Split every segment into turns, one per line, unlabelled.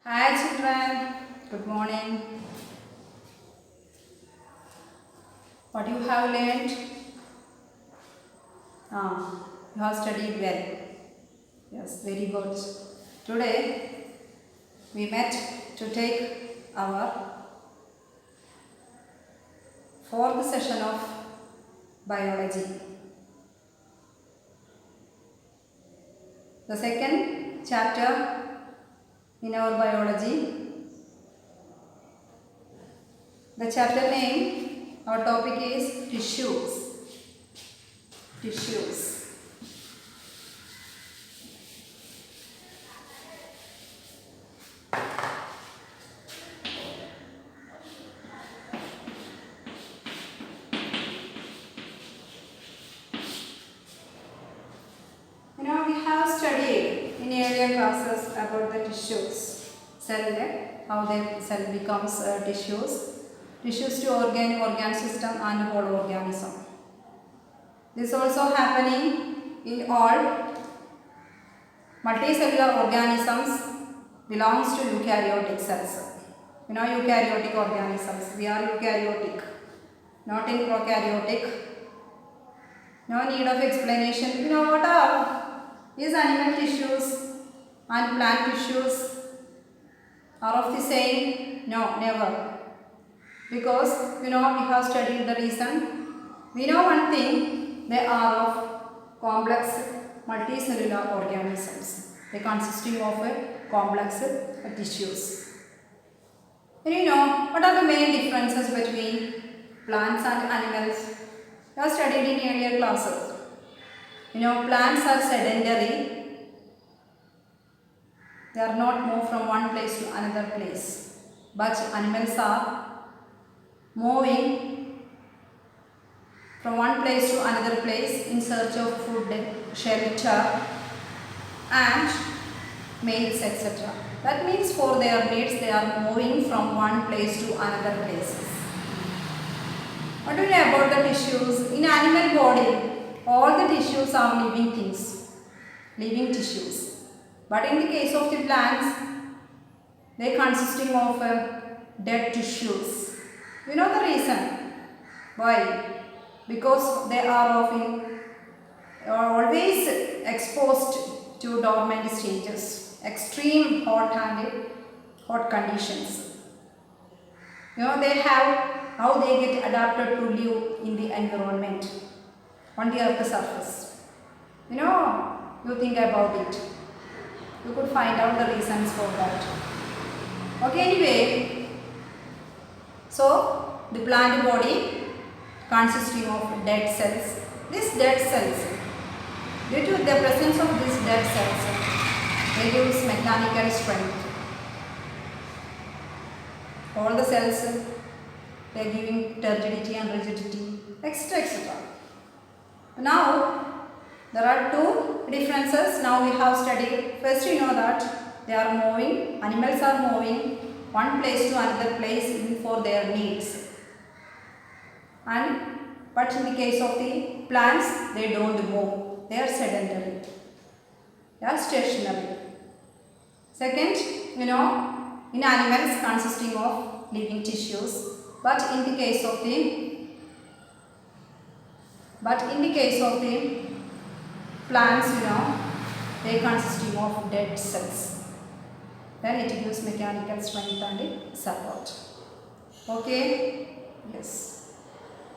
Hi children, good morning. What you have learned? You have studied well. Yes, very good. Today we met to take our fourth session of biology. The second chapter in our biology. The chapter name, our topic is tissues. Tissues. We have studied in earlier classes about the tissues, cell, how the cell becomes tissues to organ system and whole organism. This also happening in all multicellular organisms belongs to eukaryotic cells. Eukaryotic organisms, we are eukaryotic, not in prokaryotic. No need of explanation. What are is animal tissues and plant tissues are of the same? No, never. Because we have studied the reason. We know one thing, they are of complex multicellular organisms. They consisting of complex tissues. And what are the main differences between plants and animals? We have studied in earlier classes. Plants are sedentary. They are not moved from one place to another place. But animals are moving from one place to another place in search of food, shelter and mates, etc. That means for their needs they are moving from one place to another places. What do you know about the tissues? In animal body, all the tissues are living things, living tissues. But in the case of the plants, they consisting of dead tissues. You know the reason? Why? Because they are always exposed to dormant stages, extreme hot conditions. They have how they get adapted to live in the environment on the earth's surface. You think about it. You could find out the reasons for that. Okay, anyway, so the plant body consisting of dead cells. These dead cells, due to the presence of these dead cells, they give mechanical strength. All the cells, they are giving turgidity and rigidity, etc. etc. Now, there are two differences. Now we have studied. First, you know that they are moving, animals are moving one place to another place for their needs. But in the case of the plants, they don't move. They are sedentary. They are stationary. Second, in animals consisting of living tissues. But in the case of the plants, they consisting of dead cells. Then it gives mechanical strength and support. Okay? Yes.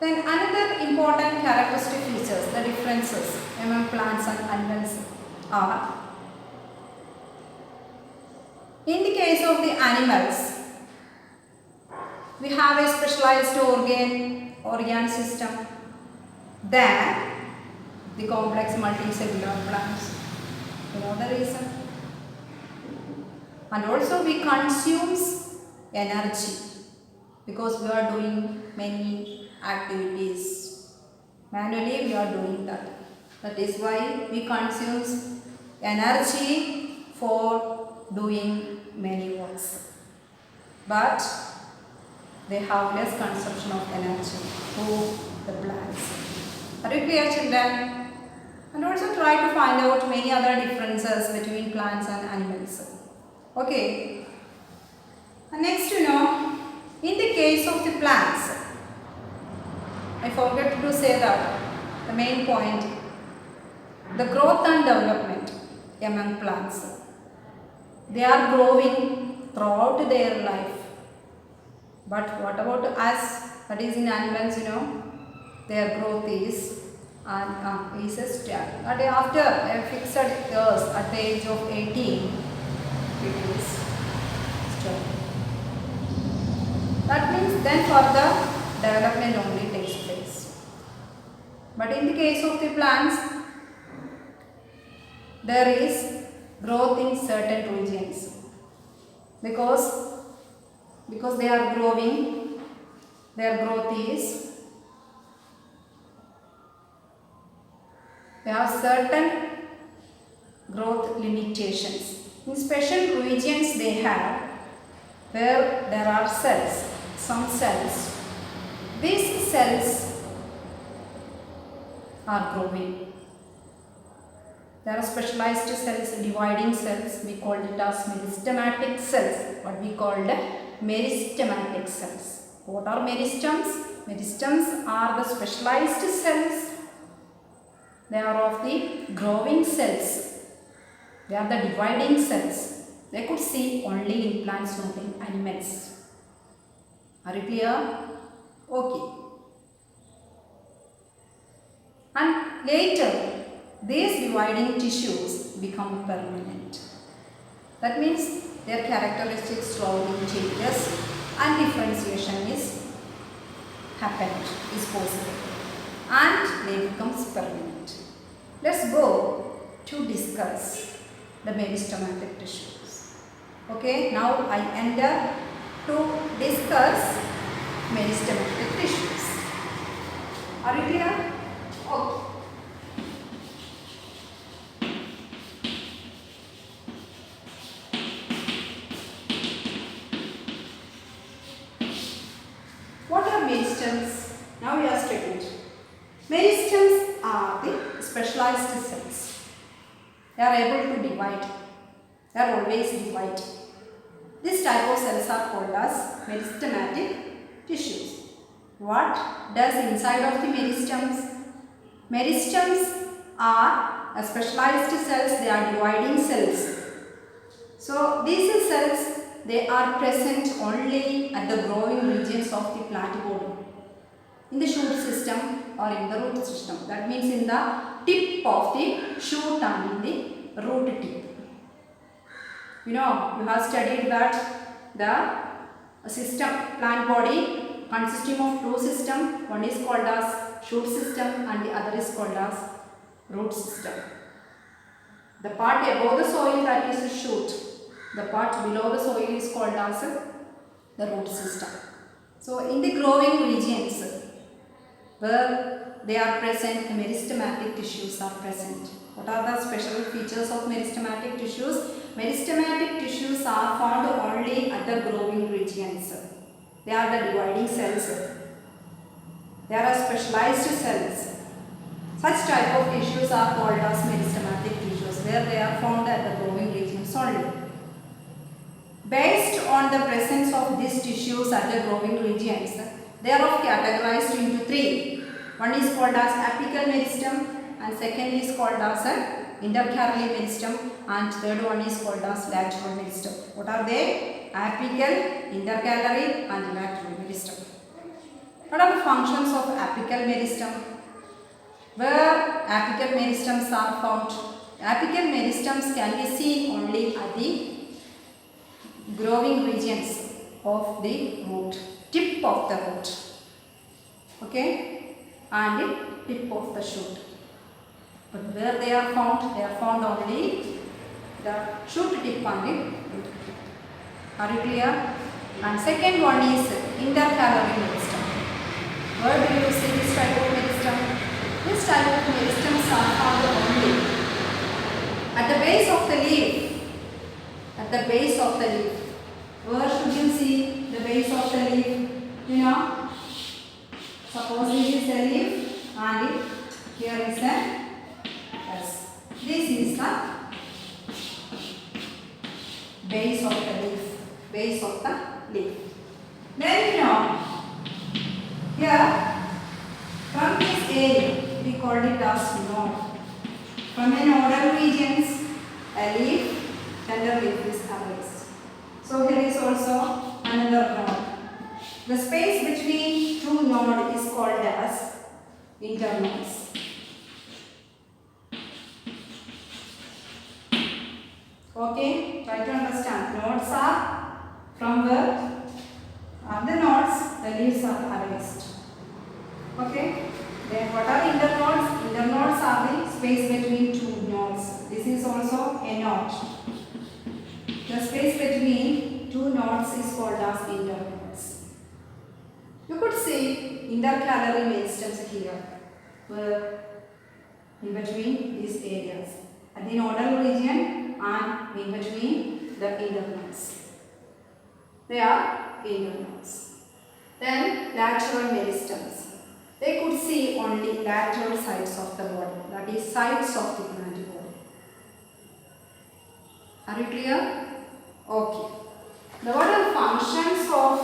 Then another important characteristic features, the differences among plants and animals are, in the case of the animals, we have a specialized organ system than the complex multicellular plants. You know the reason? And also we consume energy because we are doing many activities. Manually we are doing that. That is why we consume energy for doing many works. But they have less consumption of energy for the plants. Are you clear, children? And also try to find out many other differences between plants and animals. Okay. And next, in the case of the plants, I forgot to say that the main point, the growth and development among plants. They are growing throughout their life. But what about us? That is in animals, their growth is a step. But after a fixed years at the age of 18, it is stopped. That means then further development only takes place. But in the case of the plants, there is growth in certain regions because they are growing, their growth is, they have certain growth limitations. In special regions they have where there are cells, some cells. These cells are growing. There are specialized cells, dividing cells, we call it as meristematic cells. What we call the meristematic cells. What are meristems? Meristems are the specialized cells. They are of the growing cells. They are the dividing cells. They could see only in plants, not in animals. Are you clear? Okay. And later, these dividing tissues become permanent. That means their characteristics slowly changes and differentiation is possible and they becomes permanent. Let's go to discuss the meristematic tissues. Okay, now I enter to discuss meristematic tissues. Are you clear? Okay. What are meristems? Now we are studying. Meristems are the specialized cells. They are able to divide. They are always divide. This type of cells are called as meristematic tissues. What does inside of the meristems? Meristems are a specialized cells. They are dividing cells. So these cells, they are present only at the growing regions of the plant body, in the shoot system or in the root system. That means in the tip of the shoot and in the root tip. You have studied that the system, plant body consisting of two systems. One is called as shoot system and the other is called as root system. The part above the soil, that is the shoot. The part below the soil is called as the root system. So in the growing regions where they are present, the meristematic tissues are present. What are the special features of meristematic tissues? Meristematic tissues are found only at the growing regions. They are the dividing cells. They are specialized cells. Such type of tissues are called as meristematic tissues, where they are found at the growing regions only. Based on the presence of these tissues at the growing regions, they are categorized into three. One is called as apical meristem, and second is called as intercalary meristem, and third one is called as lateral meristem. What are they? Apical, intercalary and lateral meristem. What are the functions of apical meristem? Where apical meristems are found? Apical meristems can be seen only at the growing regions of the root, tip of the root, okay, and the tip of the shoot. But where they are found only the shoot tip and the root tip. Are you clear? And second one is intercalary meristem. Where do you see this type of meristem? This type of meristems are found only at the base of the leaf. At the base of the leaf. Where should you see the base of the leaf? Suppose this is a leaf and here is a S. This is the base of the leaf. Base of the leaf. Then here from this area we called it as node. From a nodal regions a leaf, tender leaf is arranged. So here is also another node. The space between two nodes is called as internodes. Okay, try to understand. Nodes are from where are the nodes, the leaves are arranged. Okay, then what are internodes? Internodes are the space between two nodes. This is also a node. The space between two nodes is called as internodes. You could see intercalary meristems here, in between these areas, at the nodal region and in between the internodes. They are internodes. Then lateral meristems. They could see only lateral sides of the body, that is sides of the plant body. Are you clear? Okay. The what are functions of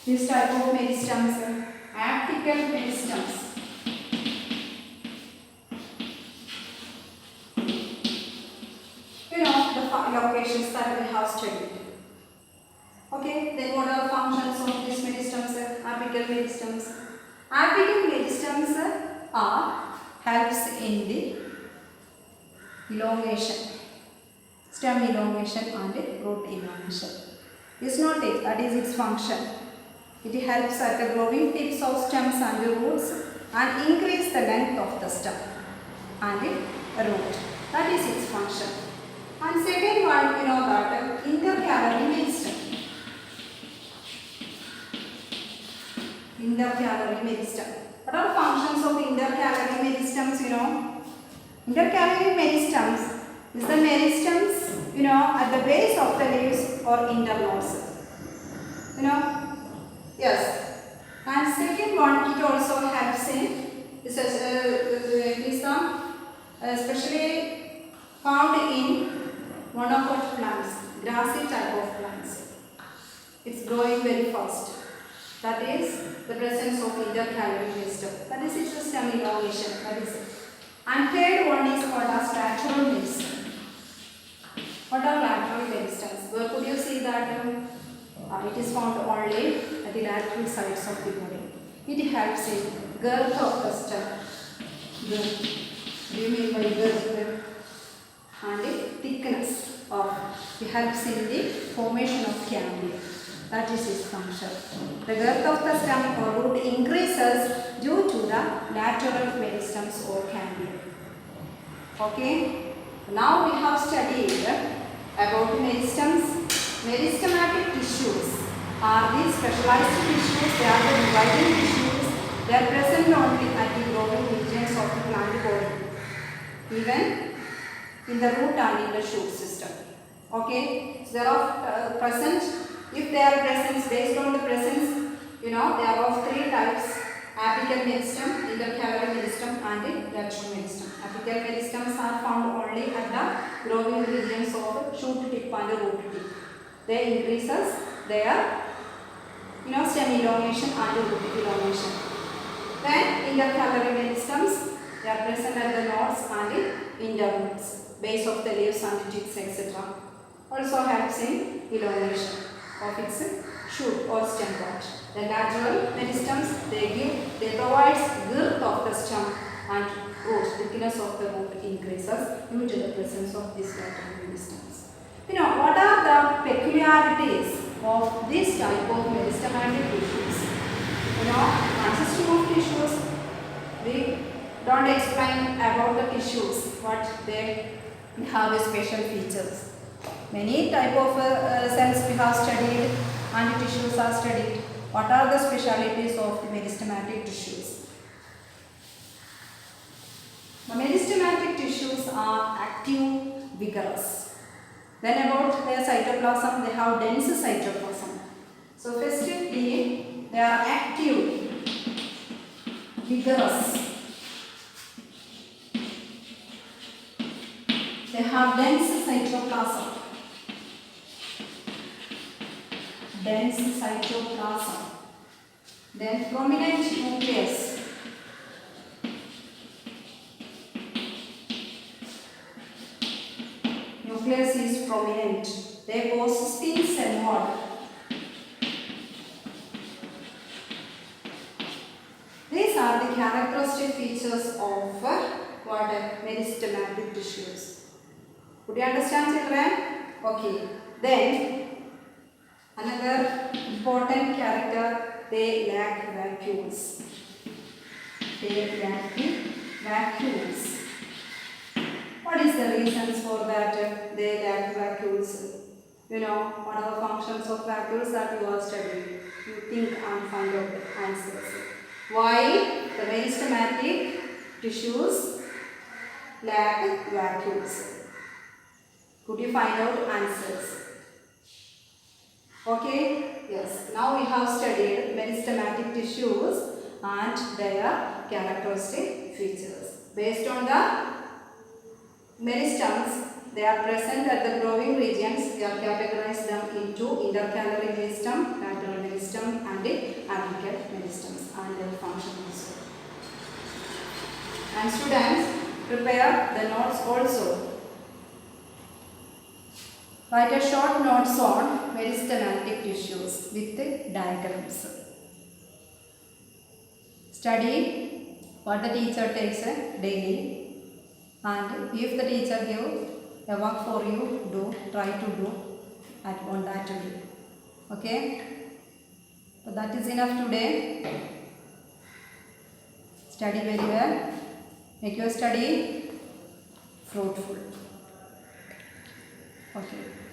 this type of meristems? Apical meristems. You know the locations that we have studied. Okay, then what are the functions of these meristems? Apical meristems. Apical meristems are helps in the elongation, stem elongation and root elongation. Is not it, that is its function. It helps at the growing tips of stems and the roots and increase the length of the stem and the root. That is its function. And second one, you know that intercalary meristem. Intercalary meristem. What are functions of intercalary meristems? You know, intercalary meristems is the meristems, you know, at the base of the leaves or internodes. You know, yes. And second one, it also helps in especially found in monocot plants, grassy type of plants. It's growing very fast. That is the presence of intercalary meristem. That is its stem elongation. That is it. And third one is called as lateral meristem. What are lateral meristems? Where could you see that? It is found only at the lateral sides of the body. It helps in girth of the stem. Girth. What do you mean by girth? And the thickness of. It helps in the formation of cambia. That is its function. The girth of the stem or root increases due to the lateral meristems or cambia. Okay. Now we have studied about meristems. Meristematic tissues are these specialized tissues. They are the dividing tissues. They are present only at the growing regions of the plant body, even in the root and in the shoot system. Okay. So they are present. If they are present, based on the presence, you know, they are of three types: apical meristem, intercalary meristem and the lateral meristem. Apical meristems are found only at the growing regions of shoot tip and root tip. They increases their, you know, stem elongation and root elongation. Then intercalary meristems, they are present at the nodes and the internodes, base of the leaves and tips, etc. Also helps in elongation of its shoot or stem part. The lateral meristems, they provide girth of the stem and root, thickness of the root increases due to the presence of these lateral meristems. You know, what are the peculiarities of this type of meristematic tissues? You know, consisting of tissues, we don't explain about the tissues, what they have special features. Many type of cells we have studied and tissues are studied. What are the specialities of the meristematic tissues? The meristematic tissues are active, vigorous. Then about their cytoplasm, they have dense cytoplasm. So firstly, they are active, vigorous. They have dense cytoplasm. dense cytoplasm. Then prominent nucleus. Nucleus is prominent. They possess thin cell wall. These are the characteristic features of what meristematic tissues. Could you understand, children? Okay. Then another important character, they lack vacuoles. They lack the vacuoles. What is the reasons for that they lack vacuoles? You know, what are the functions of vacuoles that you are studying? You think and find out the answers. Why the meristematic tissues lack vacuoles? Could you find out answers? Okay, yes. Now we have studied meristematic tissues and their characteristic features. Based on the meristems, they are present at the growing regions. We have categorized them into intercalary meristem, lateral meristem, and apical meristems and their function also. And students, prepare the notes also. Write a short notes on meristematic tissues with diagrams. Study what the teacher takes daily, and if the teacher gives a work for you, try to do on that day. Okay? So that is enough today. Study very well. Make your study fruitful. Okay.